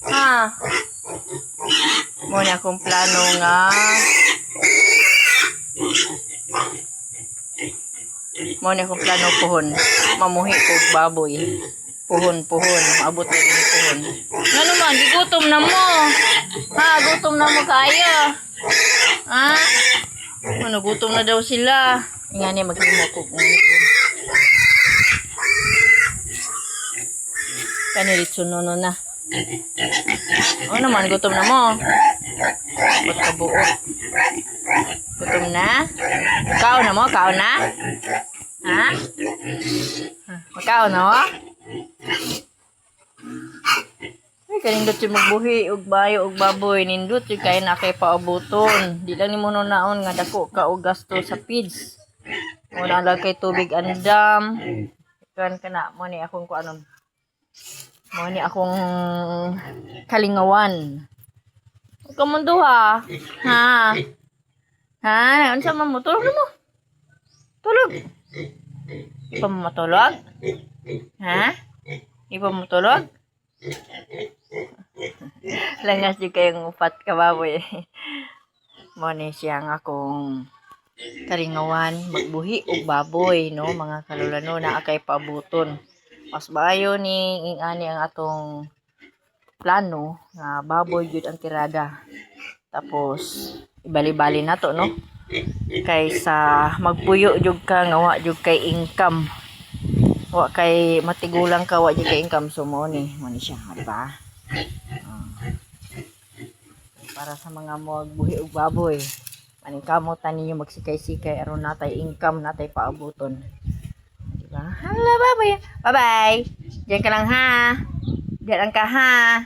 Ha? Mo ni akong plano nga. Mo ni akong plano puhon. Mamuhi ko baboy. Puhon. Abot na yung puhon. Ano man, gigutom na mo. Ha, gutom na mo kayo. Ha? Ano, gutom na daw sila. Nga niya, maghimo ko. Kaniritso no na. O naman, gutom na mo. Ba't ka buo? Gutom na? Kao na mo? Kao na? Ha? Makao na mo? Ay, kanindot yung magbuhi, ug bayo, ug baboy. Nindot yung kaya na kay paabuton. Di lang ni mo naon nga dako ka o gasto sa feeds. Muna lang kay tubig andam. Ikan ka na. Mo ni akong kuanon. Mo ni akong kalingawan. Huwag ka mundo ha. Ha? Ha? Ano sa mo? Tulog na mo. Tulog. Di pa mo matulog? Ha? Di pa mo matulog? Langas di kayong upat ka baboy. Mo ni siyang akong kalingawan. Magbuhi o baboy, no? Mga kalulano na akay paabuton. Mas bayo ni ingani ang atong plano nga baboy jud ang tirada. Tapos ibali-bali na to, no? Kaysa magpuyo jud ka nga wa jud kay income. Wa kay matigulang ka wa jud kay income so mo ni siya, di ba? Para sa mga magbuhi og baboy. Maning kamot ninyo magsikay-sikay aron natay income natay paabuton. Hello, baboy. Bye-bye. Diyan ka lang, ha? Diyan lang ka, ha?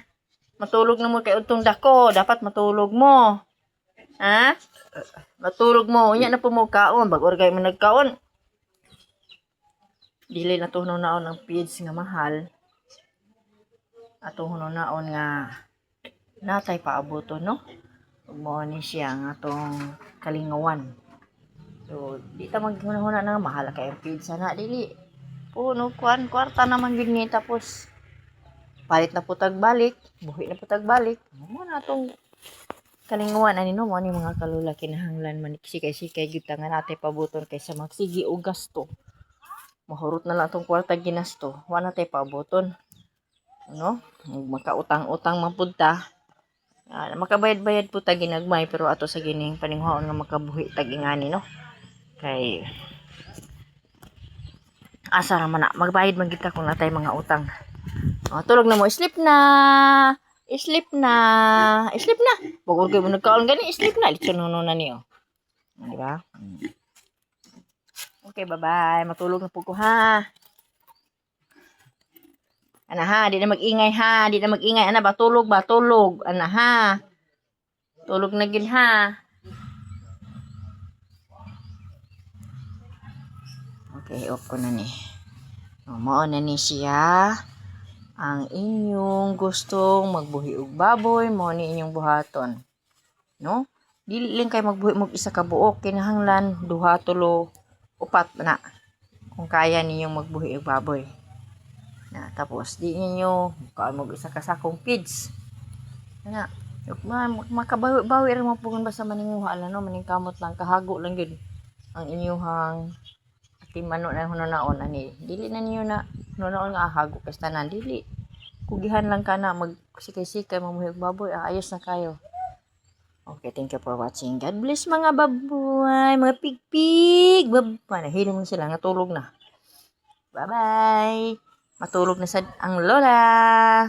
Matulog na mo kay utong dako. Dapat matulog mo. Ha? Matulog mo. Unya na po mo kaon. Bag-orgay mo nagkaon. Dili na to naon ang feeds nga mahal. Atong naon nga natay paabuto, no? Ug mo ni siya nga atong kalingawan. So, di ta maghuna-huna na mahal kay ang feeds na dili. Puno kwarta naman yun ni tapos palit na putag balik, buhi na putag balik. Mo na tong kalinguan ani no mo ni mga kalula kinahanglan man sikay-sikay gyud nga natay pabuton kaysa magsigi og gasto. Mahurot na lang tong kwarta ginasto, wa na tay pabuton. No? Makautang-utang man pud ta. Makabayad-bayad pud ta ginagmay pero ato sa gining paninghaon nga makabuhi tag ingani no. Kay asa ra man na magbayad man kita kung natay mga utang. Tulog na mo, sleep na. Bugol kay mo nagkaon gani, sleep na. Litson na niyo. Di ba? Okay, bye-bye. Matulog na po ko ha. Ana ha, di na mag-ingay ha. Di na mag-ingay ana ba tulog ba? Tulog. Ana ha. Tulog na gid ha. Okay, off ko na ni. Mao na ni siya. Ang inyong gustong magbuhi og baboy, mao ni inyong buhaton. No? Dili lang kay magbuhi mo isa ka buok, kinahanglan duha, tulo, upat na. Kung kaya ninyong magbuhi og baboy. Na tapos di ninyo kaon mo isa ka sakong feeds. Na, makabawi ra mo pugon basta maninguha ala no, maning kamot lang kahago lang gyud ang inyong timano na hunaon ani dili na niyo na hunaon nga hago kay tanan dili kugihan lang kana magsikay-sikay mamuhi og baboy ayos na kayo. Okay, thank you for watching. God bless mga baboy, mga pigpig. Hilom na sila natulog na. Bye bye. Matulog na sad ang lola.